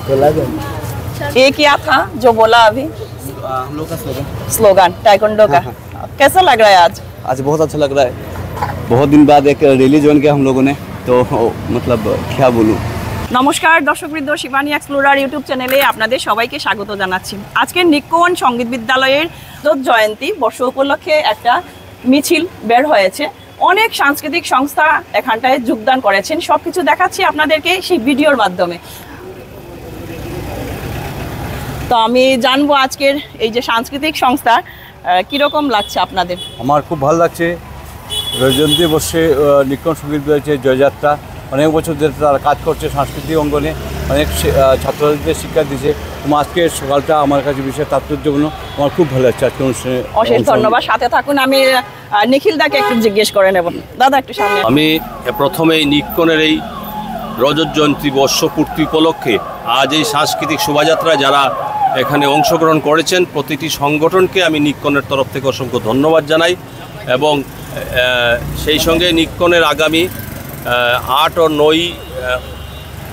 ये क्या था जो बोला अभी? हम लोग का स्लोगन टाइकोंडो का। कैसा लग रहा है आज? आज बहुत अच्छा लग रहा है। बहुत दिन बाद एक रैली ज्वाइन किया हम लोगों ने, तो मतलब क्या बोलूं। নমস্কার দর্শকবৃন্দ, শিবানী এক্সপ্লোরার ইউটিউব চ্যানেলে আপনাদের সবাইকে স্বাগত জানাচ্ছি। আজকে নিক্কন সঙ্গীত বিদ্যালয়ের জয়ন্তী বর্ষ উপলক্ষে একটা মিছিল বের হয়েছে। অনেক সাংস্কৃতিক সংস্থা এখানটায় যোগদান করেছেন। সবকিছু দেখাচ্ছি আপনাদেরকে সেই ভিডিওর মাধ্যমে। তো আমি জানবো আজকের এই যে সাংস্কৃতিক সংস্থা কীরকম লাগছে আপনাদের? আমার খুব ভালো লাগছে। জয়ন্তী বর্ষে নিক্কন সঙ্গীত বিদ্যালয়ের জয়যাত্রা অনেক বছর ধরে তারা কাজ করছে সাংস্কৃতিক অঙ্গনে, অনেক ছাত্রছাত্রীদের শিক্ষা দিচ্ছে। তোমার আজকের সকালটা আমার কাছে বিশেষ তাৎপর্যপূর্ণ, আমার খুব ভালো লাগছে আজকে অনুষ্ঠানে। অশেষ ধন্যবাদ, সাথে থাকুন। আমি নিখিল দাকে একটু জিজ্ঞেস করে নেব। দাদা একটু সামনে। আমি প্রথমেই নিক্কনের এই রজত জয়ন্তী বর্ষপূর্তি উপলক্ষে আজ এই সাংস্কৃতিক শোভাযাত্রায় যারা এখানে অংশগ্রহণ করেছেন প্রতিটি সংগঠনকে আমি নিক্কনের তরফ থেকে অসংখ্য ধন্যবাদ জানাই। এবং সেই সঙ্গে নিক্কনের আগামী 8 ও 9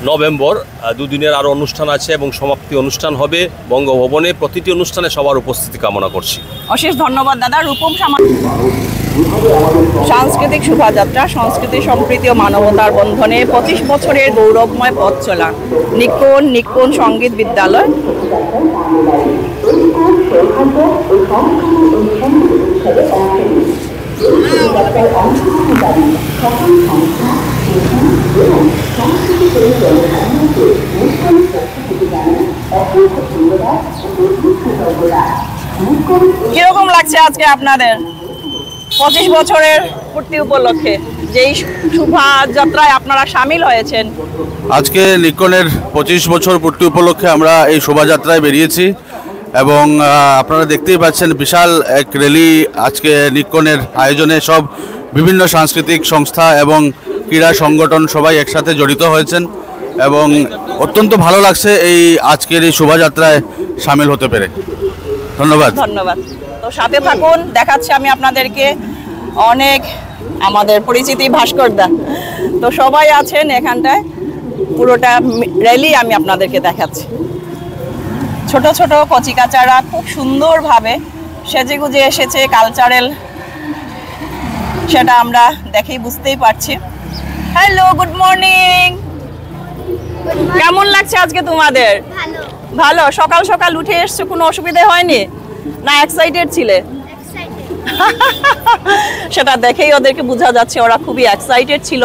নভেম্বর দুদিনের আরও অনুষ্ঠান আছে এবং সমাপ্তি অনুষ্ঠান হবে বঙ্গভবনে। প্রতিটি অনুষ্ঠানে সবার উপস্থিতি কামনা করছি। অশেষ ধন্যবাদ দাদা। রূপম সাংস্কৃতিক শোভাযাত্রা, সংস্কৃতি সম্প্রীতি ও মানবতার বন্ধনে 25 বছরের গৌরবময় পথ চলা নিক্কন সঙ্গীত বিদ্যালয়। কিরকম লাগছে আজকে আপনাদের 25 বছরের পূর্তি উপলক্ষে যেই শোভাযাত্রায় আপনারা সামিল হয়েছেন? আজকে নিক্কনের 25 বছর পূর্তি উপলক্ষে আমরা এই শোভাযাত্রায় বেরিয়েছি এবং আপনারা দেখতেই পাচ্ছেন বিশাল এক র্যালি আজকে নিক্কনের আয়োজনে। সব বিভিন্ন সাংস্কৃতিক সংস্থা এবং ক্রীড়া সংগঠন সবাই একসাথে জড়িত হয়েছেন এবং অত্যন্ত ভালো লাগছে এই আজকের এই শোভাযাত্রায় সামিল হতে পেরে। ধন্যবাদ। ধন্যবাদ। তো সাথে থাকুন, দেখাচ্ছি আমি আপনাদেরকে অনেক আমাদের পরিচিতি ভাস্করদা। তো সবাই আছেন এখানটায়, পুরোটা র্যালি আমি আপনাদেরকে দেখাচ্ছি। ছোট ছোট কচিকাচারা খুব সুন্দরভাবে সেজেগুজে এসেছে, কালচারাল সেটা আমরা দেখেই বুঝতেই পারছি। Hello, good morning. কেমন লাগছে আজকে তোমাদের? ভালো। সকাল সকাল উঠে এসছো, কোনো অসুবিধা হয়নি না? এক্সাইটেড ছিলে? সেটা দেখেই ওদেরকে বোঝা যাচ্ছে ওরা খুবই এক্সাইটেড ছিল।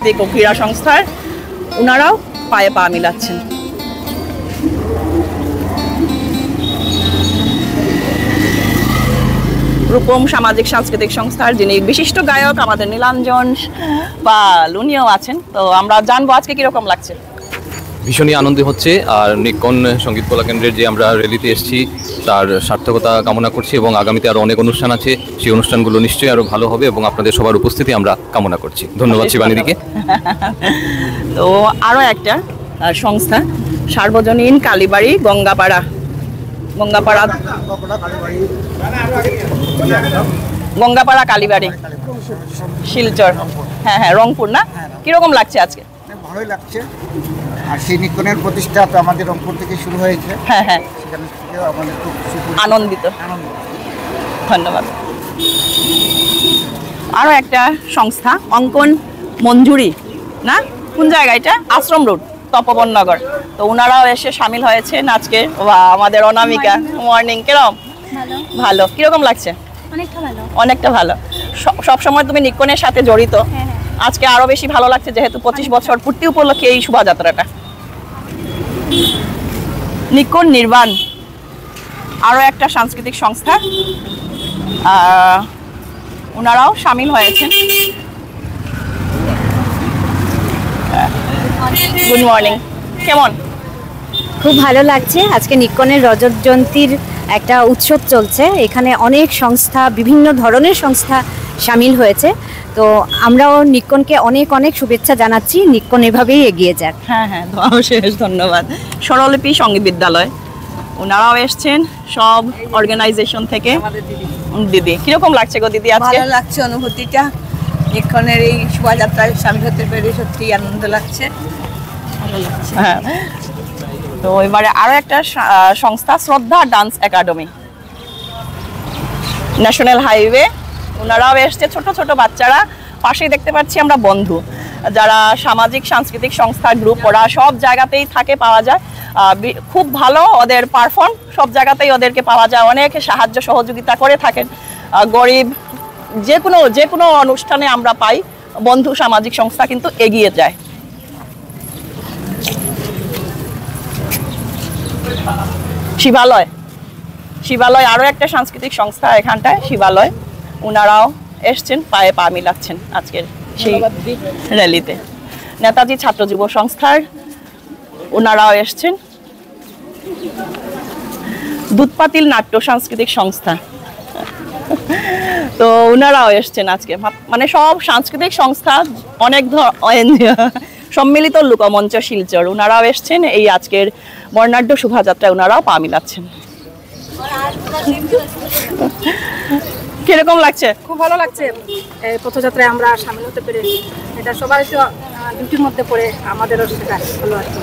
দেখো ক্রীড়া সংস্থার ওনারাও পায়ে পা মিলাচ্ছেন। রূপম সামাজিক সাংস্কৃতিক সংস্থার যিনি বিশিষ্ট গায়ক আমাদের নীলাঞ্জন পাল, উনিও আছেন। তো আমরা জানবো আজকে কিরকম লাগছে। ভীষণই আনন্দ হচ্ছে। আর নিক্কন সঙ্গীত কলা কেন্দ্রের যে আমরা র্যালিতে এসেছি তার সার্থকতা কামনা করছি এবং আগামীতে আরও অনেক অনুষ্ঠান আছে, সেই অনুষ্ঠানগুলো নিশ্চয়ই আরও ভালো হবে এবং আপনাদের সবার উপস্থিতি আমরা কামনা করছি। ধন্যবাদ শিবানীদিকে। তো আরও একটা সংস্থা সার্বজনীন কালীবাড়ি গঙ্গাপাড়া কালীবাড়ি শিলচর, হ্যাঁ হ্যাঁ রংপুর না? কিরকম লাগছে আজকে? ভালোই লাগছে। আর সেই নিক্কনের প্রতিষ্ঠা তো আমাদের রংপুর থেকে শুরু হয়েছে। হ্যাঁ হ্যাঁ, সেখানে থেকে আমাদের খুব আনন্দিত। ধন্যবাদ। আরও একটা সংস্থা অঙ্কন মঞ্জুরি, না কোন জায়গা এটা? আশ্রম রোড, তপবন নগর। তো ওনারাও এসে সামিল হয়েছেন আজকে। আমাদের অনামিকা, মর্নিং, কিরকম? ভালো। কিরকম লাগছে? অনেকটা ভালো। সব সময় তুমি নিক্কনের সাথে জড়িত, আজকে আরো বেশি ভালো লাগছে যেহেতু 25 বছর পূর্তি উপলক্ষে এই শোভাযাত্রাটা। নিক্কন নির্বাণ আরো একটা সাংস্কৃতিক সংস্থা, ওনারাও সামিল হয়েছেন। গুড মর্নিং, কেমন? খুব ভালো লাগছে। আজকে নিক্কনের রজত জয়ন্তীর একটা উৎসব চলছে, এখানে অনেক সংস্থা, বিভিন্ন ধরনের সংস্থা সামিল হয়েছে। তো আমরাও নিক্কনকে অনেক অনেক শুভেচ্ছা জানাচ্ছি, নিক্কন এভাবেই এগিয়ে যাক। হ্যাঁ, অশেষ ধন্যবাদ। স্বরলিপি সঙ্গীত বিদ্যালয় ওনারাও এসছেন সব অর্গানাইজেশন থেকে। দিদি, কিরকম লাগছে গো দিদি আজকে? ভালো লাগছে অনুভূতিটা, নিক্কনের এই শোভাযাত্রায় সামিল হতে পেরে সত্যি আনন্দ লাগছে, ভালো লাগছে। হ্যাঁ, তো এবারে আরো একটা সংস্থা শ্রদ্ধা ডান্স একাডেমি, ন্যাশনাল হাইওয়ে, ওনারাও এসছে। ছোট ছোট বাচ্চারা, পাশেই দেখতে পাচ্ছি আমরা বন্ধু, যারা সামাজিক সাংস্কৃতিক সংস্থা গ্রুপ, ওরা সব জায়গাতেই থাকে, পাওয়া যায়। খুব ভালো ওদের পারফর্ম, সব জায়গাতেই ওদেরকে পাওয়া যায়, অনেক সাহায্য সহযোগিতা করে থাকেন। গরিব যে কোনো অনুষ্ঠানে আমরা পাই, বন্ধু সামাজিক সংস্থা কিন্তু এগিয়ে যায়। শিবালয় আরো একটা সাংস্কৃতিক সংস্থা এখানটায়, শিবালয়, ওনারাও এসছেন, পায়ে পা মিলাচ্ছেন আজকের সেই র্যালিতে। নেতাজি ছাত্র যুব সংস্থার ওনারাও এসছেন। দুধপাতিল নাট্য সাংস্কৃতিক সংস্থা, তো ওনারাও এসছেন আজকে। মানে সব সাংস্কৃতিক সংস্থা, অনেক সম্মিলিত লোকমঞ্চ শিলচর, ওনারাও এসছেন এই আজকের বর্ণাঢ্য শোভাযাত্রায়, ওনারাও পা মিলাচ্ছেন। কিরকম লাগছে? খুব ভালো লাগছে এই পথযাত্রায় আমরা সামিল হতে পেরে। এটা সবাই তো ডিউটির মধ্যে পড়ে, আমাদেরও সেটা ভালো আর কি।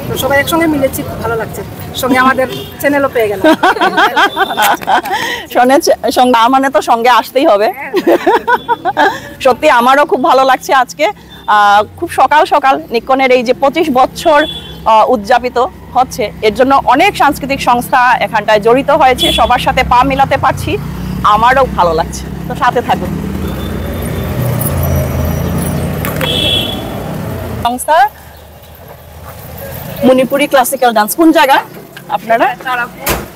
তো সবাই একসঙ্গে মিলেছি, খুব ভালো লাগছে। সঙ্গে আমাদের চ্যানেলও পেয়ে গেল। সঙ্গে মানে তো সঙ্গে আসতেই হবে। সত্যি আমারও খুব ভালো লাগছে আজকে। খুব সকাল সকাল নিক্কনের এই যে 25 বছর উদযাপিত হচ্ছে, এর জন্য অনেক সাংস্কৃতিক সংস্থা এখানটায় জড়িত হয়েছে, সবার সাথে পা মিলাতে পারছি, আমারও ভালো লাগছে। তো সাথে থাকুন। সংস্থা মণিপুরি ক্লাসিক্যাল ডান্স, কোন জায়গা আপনারা?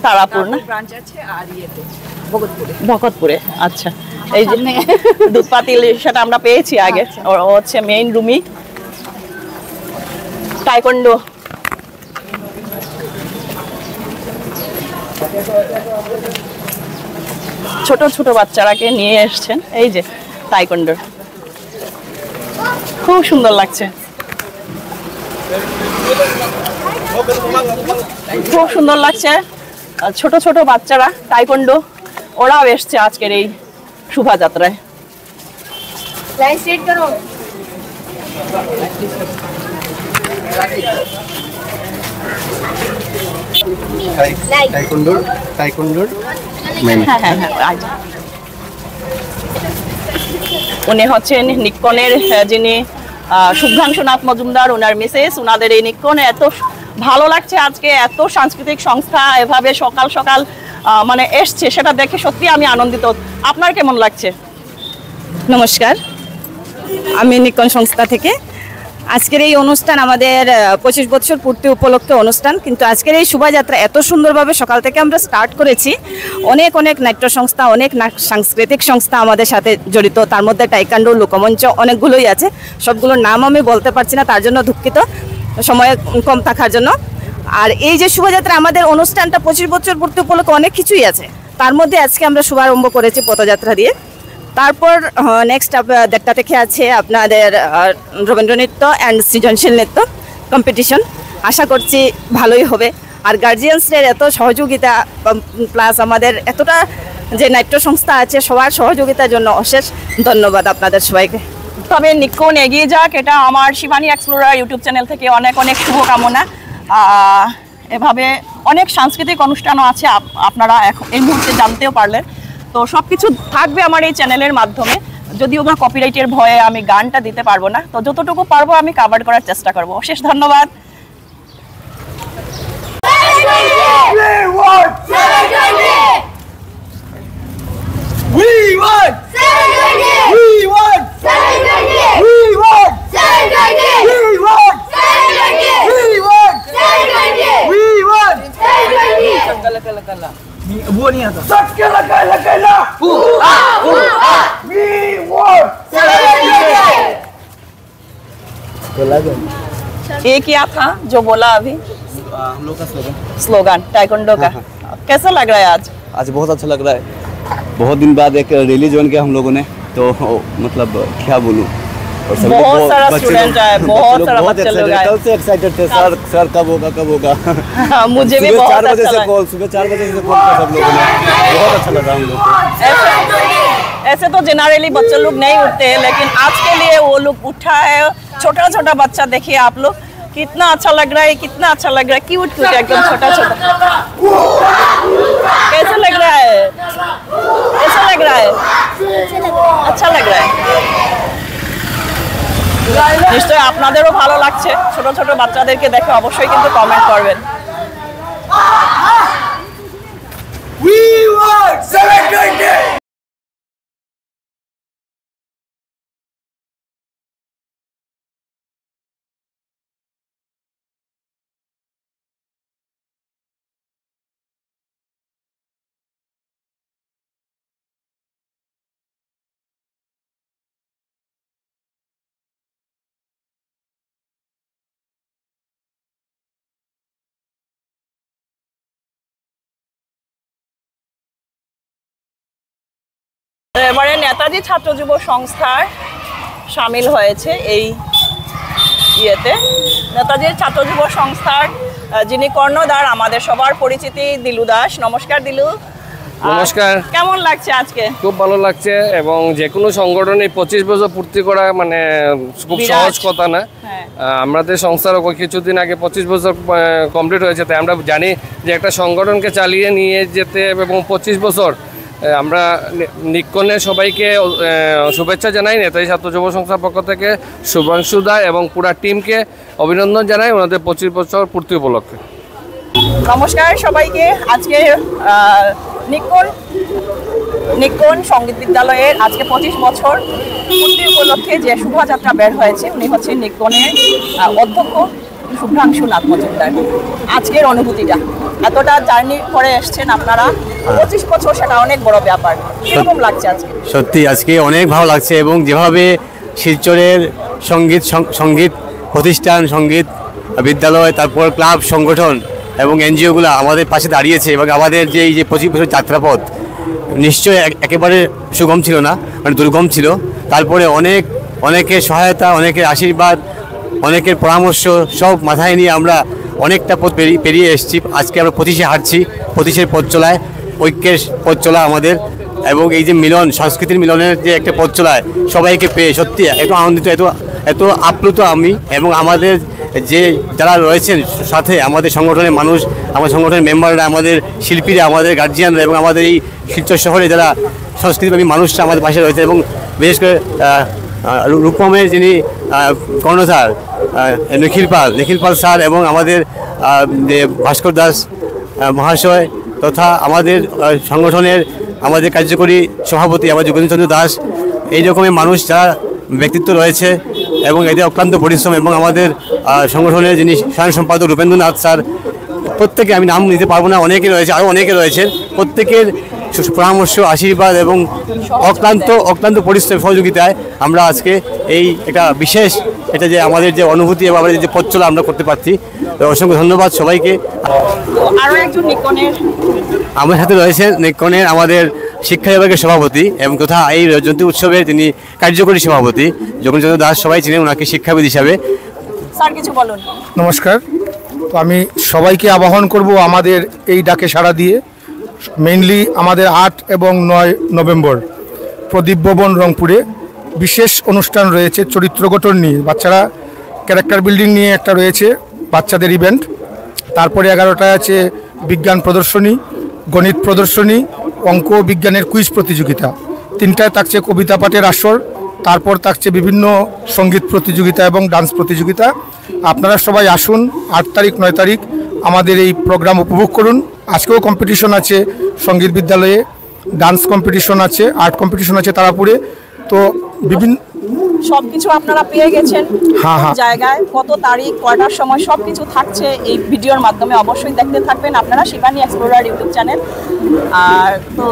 তারাপুর না? ব্রাঞ্চ আছে আর ইয়েতে ভকতপুরে। আচ্ছা, এই যে দুধপাতিল, সেটা আমরা পেয়েছি আগে। ও হচ্ছে মেইন রুমি। টাইকোন্ডো, ছোট ছোট বাচ্চারাকে নিয়ে এসছেন, এই যে টাইকোন্ডো, খুব সুন্দর লাগছে, খুব সুন্দর লাগছে। ছোট ছোট বাচ্চারা টাইকোন্ডো, ওরাও এসছে আজকের এই শোভাযাত্রায়। উনি হচ্ছেন নিক্কনের যিনি শুভ্রাংশুনাথ মজুমদার, ওনার মিসেস। ওনাদের এই নিক্কনে এত ভালো লাগছে আজকে, এত সাংস্কৃতিক সংস্থা এভাবে সকাল সকাল মানে এসছে, সেটা দেখে সত্যি আমি আনন্দিত। আপনার কেমন লাগছে? নমস্কার, আমি নিক্কন সংস্থা থেকে। আজকের এই অনুষ্ঠান আমাদের 25 বছর পূর্তি উপলক্ষে অনুষ্ঠান, কিন্তু আজকের এই শোভাযাত্রা এত সুন্দরভাবে সকাল থেকে আমরা স্টার্ট করেছি। অনেক অনেক নাট্য সংস্থা, অনেক সাংস্কৃতিক সংস্থা আমাদের সাথে জড়িত, তার মধ্যে টাইকান্ডো, লোকমঞ্চ অনেকগুলোই আছে। সবগুলোর নাম আমি বলতে পারছি না, তার জন্য দুঃখিত, সময় কম থাকার জন্য। আর এই যে শোভাযাত্রা, আমাদের অনুষ্ঠানটা 25 বছর পূর্তি উপলক্ষে অনেক কিছুই আছে, তার মধ্যে আজকে আমরা শুভারম্ভ করেছি পথযাত্রা দিয়ে। তারপর নেক্সট 1:30 থেকে আছে আপনাদের রবীন্দ্রনৃত্য অ্যান্ড সৃজনশীল নৃত্য কম্পিটিশন, আশা করছি ভালোই হবে। আর গার্জিয়ানসদের এত সহযোগিতা, প্লাস আমাদের এতটা যে নাট্য সংস্থা আছে, সবার সহযোগিতার জন্য অশেষ ধন্যবাদ আপনাদের সবাইকে। তবে নিক্কন এগিয়ে যাক, এটা আমার শিবানী এক্সপ্লোরার ইউটিউব চ্যানেল থেকে অনেক অনেক শুভকামনা। এভাবে অনেক সাংস্কৃতিক অনুষ্ঠানও আছে, আপনারা এখন এই মুহূর্তে জানতেও পারলেন। তো সবকিছু থাকবে আমার এই চ্যানেলের মাধ্যমে। যদিও বা কপিরাইটের ভয়ে আমি গানটা দিতে পারবো না, তো যতটুকু পারবো আমি কভার করার চেষ্টা করবো। অশেষ ধন্যবাদ। वो नहीं आता सच के लगा ना we want ये क्या था जो बोला अभी? हम लोग का स्लोगन टाइकोंडो का। कैसा लग रहा है आज? आज बहुत अच्छा लग रहा है। बहुत दिन बाद एक रैली ज्वाइन किया हम लोगों ने, तो मतलब क्या बोलूं। और सब बहुत सारा स्टूडेंट आए, बहुत सारा बच्चे लोग आए। कल से एक्साइटेड थे सर कब होगा। मुझे भी बहुत अच्छा लगा। सुबह 4 बजे से कॉल किया सब लोगों ने, बहुत अच्छा लगा हम लोग को। ऐसे तो जनरली बच्चे लोग नहीं उठते हैं, लेकिन आज के लिए वो लोग उठा है। छोटा छोटा बच्चा देखिए आप लोग, कितना अच्छा लग रहा है, कितना अच्छा लग रहा है। क्यूट एकदम छोटा छोटा। कैसा लग रहा है? कैसा लग रहा है? अच्छा लग रहा है। নিশ্চয়ই আপনাদেরও ভালো লাগছে। ছোট ছোট বাচ্চাদেরকে দেখে অবশ্যই কিন্তু কমেন্ট করবেন। we want 720 এবারে নেতাজি ছাত্র যুব সংস্থার সামিল হয়েছে এই ইয়েতে। নেতাজি ছাত্র যুব সংস্থার যিনি কর্ণধার, আমাদের সবার পরিচিতি দিলু দাস। নমস্কার দিলু। নমস্কার। কেমন লাগছে আজকে? খুব ভালো লাগছে, এবং যে কোনো সংগঠনে 25 বছর পূর্তি করা মানে খুব সহজ কথা না। আমাদের সংস্থারও কিছুদিন আগে 25 বছর কমপ্লিট হয়েছে, তাই আমরা জানি যে একটা সংগঠনকে চালিয়ে নিয়ে যেতে এবং 25 বছর আমরা নিক্কনের সবাইকে শুভেচ্ছা জানাই। নেতাজি ছাত্র যুব সংস্থার পক্ষ থেকে শুভাংশু দা এবং পুরা টিমকে অভিনন্দন জানাই ওনাদের 25 বছর পূর্তি উপলক্ষে। নমস্কার সবাইকে। আজকে নিক্কন সঙ্গীত বিদ্যালয়ের আজকে 25 বছর পূর্তি উপলক্ষে যে শোভাযাত্রা বের হয়েছে, উনি হচ্ছেন নিক্কনের অধ্যক্ষ শুভ্রাংশু নাথ মজুমদার। আজকের অনুভূতিটা, এতটা জার্নি করে এসছেন আপনারা, 25 বছর, সেটা অনেক বড় ব্যাপার। কিরকম লাগছে আজকে? সত্যি আজকে অনেক ভালো লাগছে, এবং যেভাবে শিলচরের সঙ্গীত প্রতিষ্ঠান, সঙ্গীত বিদ্যালয়, তারপর ক্লাব সংগঠন এবং এনজিওগুলো আমাদের পাশে দাঁড়িয়েছে, এবং আমাদের যে এই যে 25 বছর যাত্রাপথ নিশ্চয়ই একেবারে সুগম ছিল না, মানে দুর্গম ছিল। তারপরে অনেকের সহায়তা, অনেকের আশীর্বাদ, অনেকের পরামর্শ সব মাথায় নিয়ে আমরা অনেকটা পথ পেরিয়ে এসেছি। আজকে আমরা 25-এ হাঁটছি, 25-এর পথ চলায়, ঐক্যের পথ চলা আমাদের, এবং এই যে মিলন, সংস্কৃতির মিলনের যে একটা পথ চলায় সবাইকে পেয়ে সত্যি এত আনন্দিত, এত আপ্লুত আমি, এবং আমাদের যে যারা রয়েছেন সাথে, আমাদের সংগঠনের মানুষ, আমার সংগঠনের মেম্বাররা, আমাদের শিল্পীরা, আমাদের গার্জিয়ানরা, এবং আমাদের এই শিলচর শহরে যারা সংস্কৃতিপ্রেমী মানুষরা আমাদের পাশে রয়েছে, এবং বিশেষ করে রূপমের যিনি কর্ণধার নিখিল পাল স্যার, এবং আমাদের যে ভাস্কর দাস মহাশয়, তথা আমাদের সংগঠনের আমাদের কার্যকরী সভাপতি আমার যোগেন্দ্রচন্দ্র দাস, এই রকমের মানুষ যারা ব্যক্তিত্ব রয়েছে, এবং এদের অক্লান্ত পরিশ্রম, এবং আমাদের সংগঠনের যিনি সাধারণ সম্পাদক রূপেন্দ্রনাথ স্যার, প্রত্যেকে আমি নাম নিতে পারবো না, অনেকে রয়েছে, আরও অনেকে রয়েছেন, প্রত্যেকের পরামর্শ, আশীর্বাদ এবং অক্লান্ত পরিশ্রম সহযোগিতায় আমরা আজকে এই একটা বিশেষ, এটা যে আমাদের যে অনুভূতি এবং আমাদের যে পথ চলা আমরা করতে পারছি। তো অসংখ্য ধন্যবাদ সবাইকে। আরও একজন নিক্কনের আমার সাথে রয়েছেন নিক্কনের আমাদের শিক্ষা বিভাগের সভাপতি, এবং তথা এই জয়ন্তী উৎসবের তিনি কার্যকরী সভাপতি যোগেন্দ্রচন্দ্র দাস, সবাই চিনেন ওনাকে শিক্ষাবিদ হিসাবে। স্যার কিছু বলুন। নমস্কার। তো আমি সবাইকে আহ্বান করব আমাদের এই ডাকে সাড়া দিয়ে, মেইনলি আমাদের 8 এবং 9 নভেম্বর প্রদীপ ভবন রংপুরে বিশেষ অনুষ্ঠান রয়েছে চরিত্র গঠন নিয়ে, বাচ্চারা ক্যারেক্টার বিল্ডিং নিয়ে একটা রয়েছে বাচ্চাদের ইভেন্ট। তারপরে 11টায় আছে বিজ্ঞান প্রদর্শনী, গণিত প্রদর্শনী, অঙ্ক ও বিজ্ঞানের কুইজ প্রতিযোগিতা, 3টায় থাকছে কবিতা পাঠের আসর, তারপর থাকছে বিভিন্ন সঙ্গীত প্রতিযোগিতা এবং ডান্স প্রতিযোগিতা। আপনারা সবাই আসুন 8 তারিখ 9 তারিখ আমাদের এই প্রোগ্রাম উপভোগ করুন। আজকেও কম্পিটিশন আছে সঙ্গীত বিদ্যালয়ে, ডান্স কম্পিটিশন আছে, আর্ট কম্পিটিশন আছে তারাপুরে। তো বিভিন্ন সবকিছু আপনারা পেয়ে গেছেন জায়গায়, কত তারিখ কয়টার সময় সবকিছু থাকছে এই ভিডিওর মাধ্যমে। অবশ্যই দেখতে থাকবেন আপনারা শিবানী এক্সপ্লোরার ইউটিউব চ্যানেল। আর তো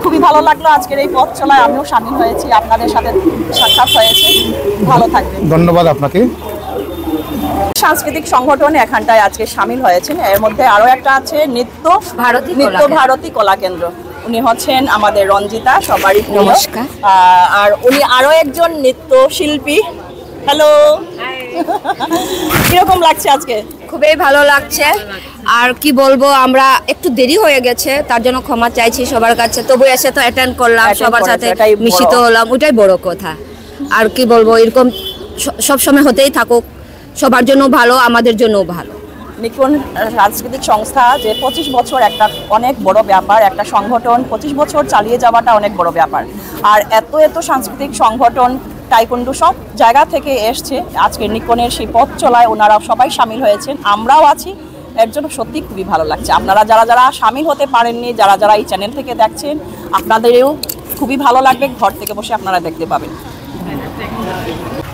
খুবই ভালো লাগলো আজকের এই পথ চলায়, আমিও সামিল হয়েছি, আপনাদের সাথে সাক্ষাৎ হয়েছে। ভালো থাকবেন। ধন্যবাদ আপনাকে। সাংস্কৃতিক সংগঠন এখানটায় আজকে সামিল হয়েছেন। এর মধ্যে আরো একটা আছে নৃত্য ভারতী কলা কেন্দ্র। উনি হচ্ছেন আমাদের রঞ্জিতা, সবারই নমস্কার। আর উনি আরো একজন নৃত্য শিল্পী। হ্যালো, কিরকম লাগছে আজকে? খুবই ভালো লাগছে। আর কি বলবো, আমরা একটু দেরি হয়ে গেছে, তার জন্য ক্ষমা চাইছি সবার কাছে। তবু এসে তো অ্যাটেন্ড করলাম, সবার সাথে মিশিত হলাম, ওটাই বড় কথা। আর কি বলবো, এরকম সব সময় হতেই থাকুক, সবার জন্য ভালো, আমাদের জন্যও ভালো। নিকন সাংস্কৃতিক সংস্থা যে 25 বছর একটা অনেক বড় ব্যাপার, একটা সংগঠন 25 বছর চালিয়ে যাওয়াটা অনেক বড় ব্যাপার। আর এত সাংস্কৃতিক সংগঠন টাইকোন্ডো সব জায়গা থেকে এসছে আজকে নিকনের সেই পথ চলায়, ওনারা সবাই সামিল হয়েছেন, আমরাও আছি। এর জন্য সত্যি খুবই ভালো লাগছে। আপনারা যারা সামিল হতে পারেননি, যারা এই চ্যানেল থেকে দেখছেন, আপনাদেরও খুবই ভালো লাগবে, ঘর থেকে বসে আপনারা দেখতে পাবেন।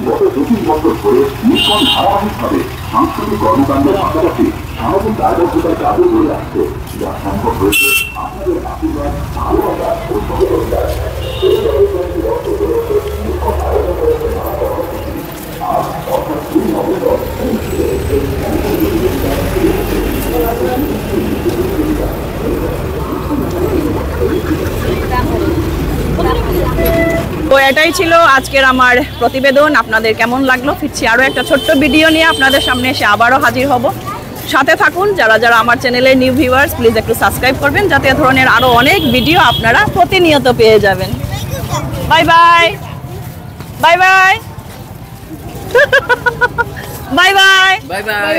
গত 25 বছর ধরে নিকন ধারাবাহিকভাবে সাংস্কৃতিক কর্মকাণ্ডের পাশাপাশি সামাজিক দায়বদ্ধতার কাজও করে আসছে, যা সম্ভব হয়েছে আপনাদের আশীর্বাদ, ভালোবাসা ও সহযোগিতায়। তো এটাই ছিল আজকের আমার প্রতিবেদন। আপনাদের কেমন লাগলো? ফিরছি আরও একটা ছোট্ট ভিডিও নিয়ে আপনাদের সামনে এসে আবারও হাজির হব। সাথে থাকুন। যারা আমার চ্যানেলের নিউ ভিউয়ার্স, প্লিজ একটু সাবস্ক্রাইব করবেন, যাতে এ ধরনের আরও অনেক ভিডিও আপনারা প্রতিনিয়ত পেয়ে যাবেন। Bye bye bye bye bye bye bye bye.